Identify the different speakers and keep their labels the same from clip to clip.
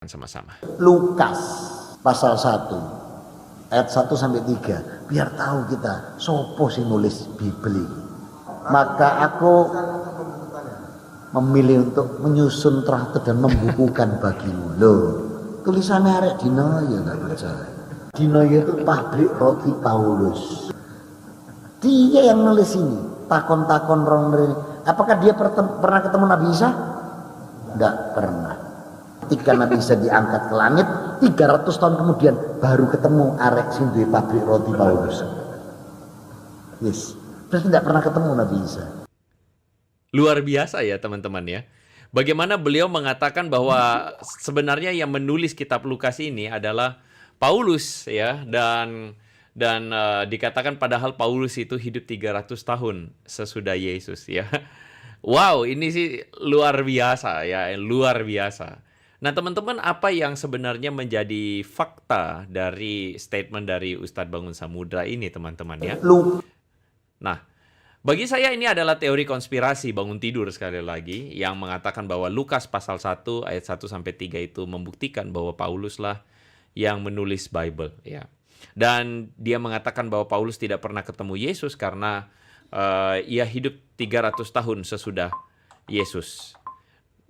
Speaker 1: Sama-sama.
Speaker 2: Lukas pasal 1 ayat 1 sampai 3, biar tahu kita sopo sing nulis Bibeli. Maka aku memilih untuk menyusun traktat dan membukukan bagimu. Loh, tulisannya arek dino ya enggak percaya. Dino itu pabrik roti Paulus. Dia yang nulis ini. Takon-takon apakah dia pernah ketemu Nabi Isa? Enggak pernah. Ketika Nabi Isa diangkat ke langit, 300 tahun kemudian baru ketemu arek sing duwe pabrik roti Paulus. Yes. Berarti tidak pernah ketemu Nabi Isa.
Speaker 1: Luar biasa ya teman-teman ya. Bagaimana beliau mengatakan bahwa sebenarnya yang menulis kitab Lukas ini adalah Paulus ya, dan dikatakan padahal Paulus itu hidup 300 tahun sesudah Yesus ya. Wow, ini sih luar biasa ya, luar biasa. Nah teman-teman, apa yang sebenarnya menjadi fakta dari statement dari Ustadz Bangun Samudra ini teman-teman ya? Nah, bagi saya ini adalah teori konspirasi bangun tidur sekali lagi yang mengatakan bahwa Lukas pasal 1 ayat 1 sampai 3 itu membuktikan bahwa Paulus lah yang menulis Bible ya. Dan dia mengatakan bahwa Paulus tidak pernah ketemu Yesus karena ia hidup 300 tahun sesudah Yesus.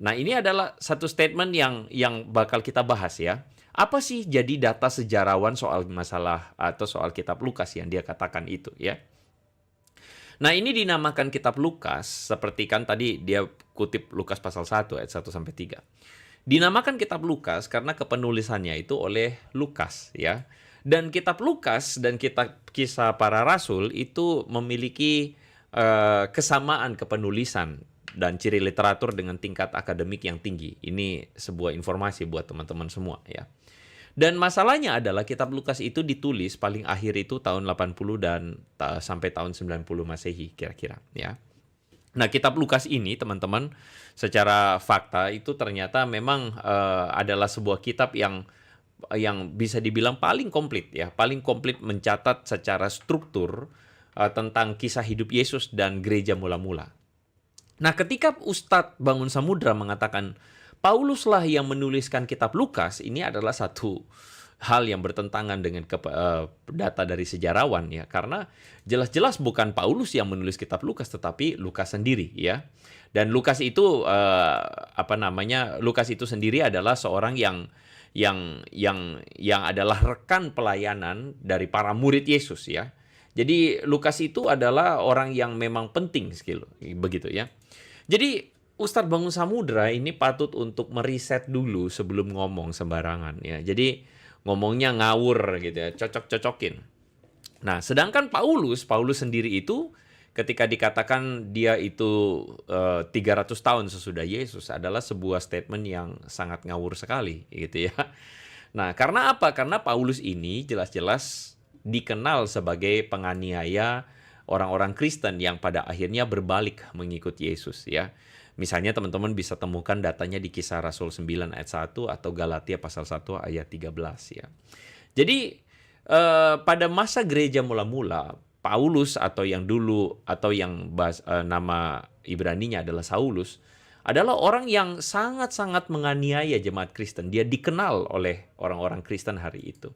Speaker 1: Nah, ini adalah satu statement yang bakal kita bahas ya. Apa sih jadi data sejarawan soal masalah atau soal kitab Lukas yang dia katakan itu ya? Nah, ini dinamakan kitab Lukas, seperti kan tadi dia kutip Lukas pasal 1 ayat 1 sampai 3. Dinamakan kitab Lukas karena kepenulisannya itu oleh Lukas ya. Dan kitab Lukas dan kitab Kisah Para Rasul itu memiliki kesamaan kepenulisan dan ciri literatur dengan tingkat akademik yang tinggi. Ini sebuah informasi buat teman-teman semua ya. Dan masalahnya adalah kitab Lukas itu ditulis paling akhir itu tahun 80 dan sampai tahun 90 Masehi kira-kira ya. Nah, kitab Lukas ini teman-teman secara fakta itu ternyata memang adalah sebuah kitab yang bisa dibilang paling komplit ya, paling komplit mencatat secara struktur tentang kisah hidup Yesus dan gereja mula-mula. Nah, ketika Ustadz Bangun Samudra mengatakan Pauluslah yang menuliskan kitab Lukas, ini adalah satu hal yang bertentangan dengan data dari sejarawan ya, karena jelas-jelas bukan Paulus yang menulis kitab Lukas tetapi Lukas sendiri ya. Dan Lukas itu Lukas itu sendiri adalah seorang yang adalah rekan pelayanan dari para murid Yesus ya. Jadi Lukas itu adalah orang yang memang penting begitu ya. Jadi Ustadz Bangun Samudra ini patut untuk meriset dulu sebelum ngomong sembarangan ya. Jadi ngomongnya ngawur gitu ya, cocok-cocokin. Nah, sedangkan Paulus sendiri itu ketika dikatakan dia itu 300 tahun sesudah Yesus adalah sebuah statement yang sangat ngawur sekali gitu ya. Nah, karena apa? Karena Paulus ini jelas-jelas dikenal sebagai penganiaya orang-orang Kristen yang pada akhirnya berbalik mengikut Yesus ya. Misalnya teman-teman bisa temukan datanya di Kisah Rasul 9 ayat 1 atau Galatia pasal 1 ayat 13 ya. Jadi pada masa gereja mula-mula, Paulus atau yang dulu atau yang nama Ibraninya adalah Saulus adalah orang yang sangat-sangat menganiaya jemaat Kristen. Dia dikenal oleh orang-orang Kristen hari itu.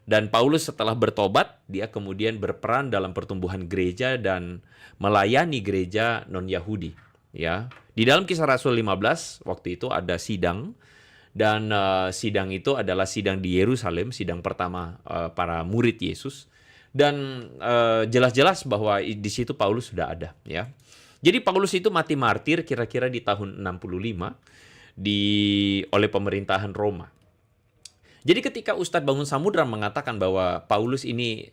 Speaker 1: Dan Paulus setelah bertobat, dia kemudian berperan dalam pertumbuhan gereja dan melayani gereja non-Yahudi. Ya, di dalam Kisah Rasul 15, waktu itu ada sidang, dan sidang itu adalah sidang di Yerusalem, sidang pertama para murid Yesus. Dan jelas-jelas bahwa di situ Paulus sudah ada. Ya. Jadi Paulus itu mati martir kira-kira di tahun 65 oleh pemerintahan Roma. Jadi ketika Ustadz Bangun Samudra mengatakan bahwa Paulus ini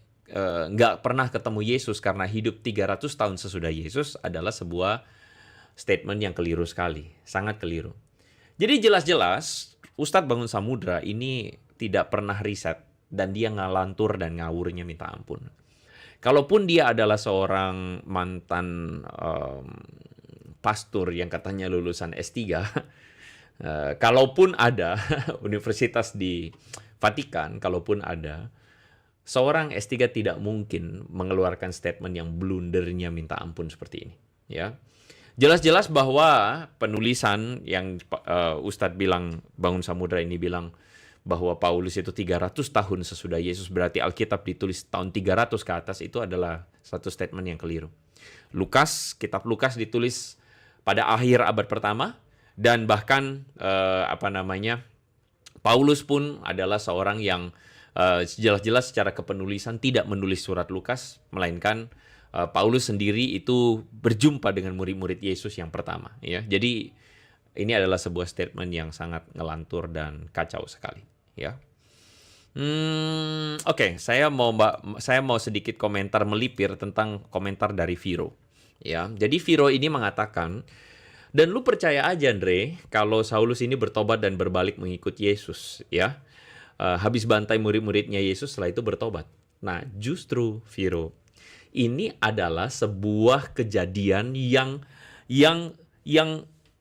Speaker 1: nggak pernah ketemu Yesus karena hidup 300 tahun sesudah Yesus adalah sebuah statement yang keliru sekali, sangat keliru. Jadi jelas-jelas Ustadz Bangun Samudra ini tidak pernah riset dan dia ngalantur dan ngawurnya minta ampun. Kalaupun dia adalah seorang mantan pastor yang katanya lulusan S3, kalaupun ada universitas di Vatikan, kalaupun ada, seorang S3 tidak mungkin mengeluarkan statement yang blundernya minta ampun seperti ini. Ya, Jelas-jelas bahwa penulisan yang Ustadz bilang, Bangun Samudra ini bilang bahwa Paulus itu 300 tahun sesudah Yesus, berarti Alkitab ditulis tahun 300 ke atas, itu adalah satu statement yang keliru. Kitab Lukas ditulis pada akhir abad pertama, dan bahkan Paulus pun adalah seorang yang jelas-jelas secara kepenulisan tidak menulis surat Lukas, melainkan Paulus sendiri itu berjumpa dengan murid-murid Yesus yang pertama, ya. Jadi ini adalah sebuah statement yang sangat ngelantur dan kacau sekali, ya. Oke, saya mau sedikit komentar melipir tentang komentar dari Viro, ya. Jadi Viro ini mengatakan, dan lu percaya aja, Andre, kalau Saulus ini bertobat dan berbalik mengikut Yesus, ya. Habis bantai murid-muridnya Yesus, setelah itu bertobat. Nah, justru Viro, ini adalah sebuah kejadian yang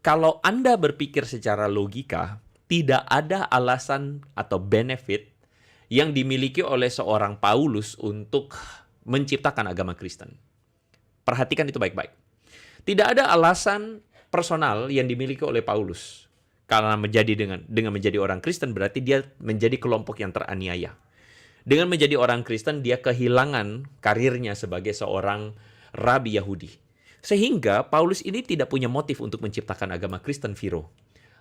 Speaker 1: kalau Anda berpikir secara logika, tidak ada alasan atau benefit yang dimiliki oleh seorang Paulus untuk menciptakan agama Kristen. Perhatikan itu baik-baik. Tidak ada alasan personal yang dimiliki oleh Paulus. Karena dengan menjadi orang Kristen berarti dia menjadi kelompok yang teraniaya. Dengan menjadi orang Kristen, dia kehilangan karirnya sebagai seorang rabi Yahudi. Sehingga Paulus ini tidak punya motif untuk menciptakan agama Kristen, Viro.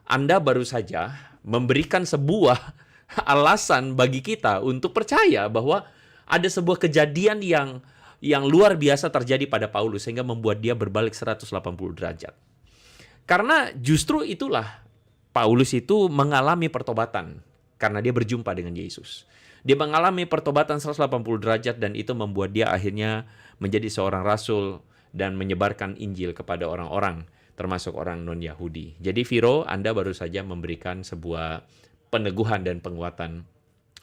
Speaker 1: Anda baru saja memberikan sebuah alasan bagi kita untuk percaya bahwa ada sebuah kejadian yang luar biasa terjadi pada Paulus sehingga membuat dia berbalik 180 derajat. Karena justru itulah Paulus itu mengalami pertobatan karena dia berjumpa dengan Yesus. Dia mengalami pertobatan 180 derajat dan itu membuat dia akhirnya menjadi seorang rasul dan menyebarkan Injil kepada orang-orang, termasuk orang non-Yahudi. Jadi Viro, Anda baru saja memberikan sebuah peneguhan dan penguatan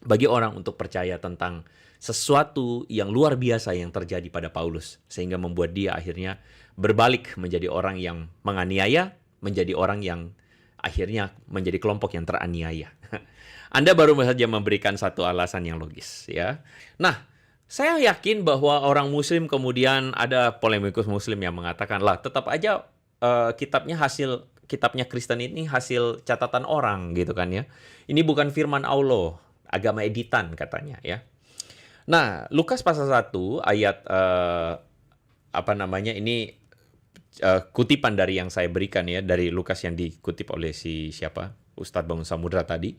Speaker 1: bagi orang untuk percaya tentang sesuatu yang luar biasa yang terjadi pada Paulus, sehingga membuat dia akhirnya berbalik menjadi orang yang menganiaya, menjadi orang yang akhirnya menjadi kelompok yang teraniaya. Anda baru saja memberikan satu alasan yang logis, ya. Nah, saya yakin bahwa orang Muslim kemudian ada polemikus Muslim yang mengatakan, lah tetap aja kitabnya Kristen ini hasil catatan orang, gitu kan ya. Ini bukan firman Allah, agama editan katanya, ya. Nah, Lukas pasal 1 ayat ini kutipan dari yang saya berikan ya, dari Lukas yang dikutip oleh Ustadz Bangun Samudra tadi.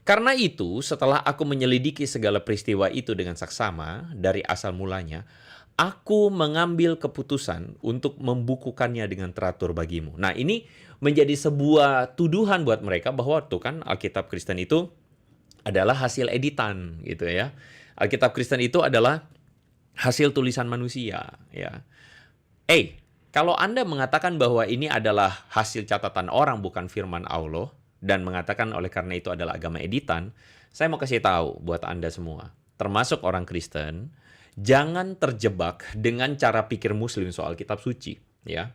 Speaker 1: Karena itu, setelah aku menyelidiki segala peristiwa itu dengan saksama dari asal mulanya, aku mengambil keputusan untuk membukukannya dengan teratur bagimu. Nah, ini menjadi sebuah tuduhan buat mereka bahwa tuh kan Alkitab Kristen itu adalah hasil editan gitu ya. Alkitab Kristen itu adalah hasil tulisan manusia, ya. Kalau Anda mengatakan bahwa ini adalah hasil catatan orang bukan firman Allah dan mengatakan oleh karena itu adalah agama editan, saya mau kasih tahu buat Anda semua, termasuk orang Kristen, jangan terjebak dengan cara pikir Muslim soal kitab suci, ya.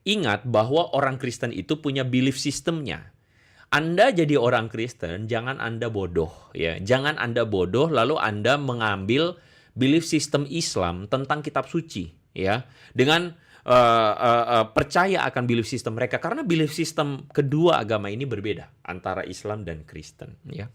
Speaker 1: Ingat bahwa orang Kristen itu punya belief systemnya. Anda jadi orang Kristen, jangan Anda bodoh, ya. Jangan Anda bodoh lalu Anda mengambil belief system Islam tentang kitab suci, ya. Dengan percaya akan belief system mereka, karena belief system kedua agama ini berbeda antara Islam dan Kristen, ya.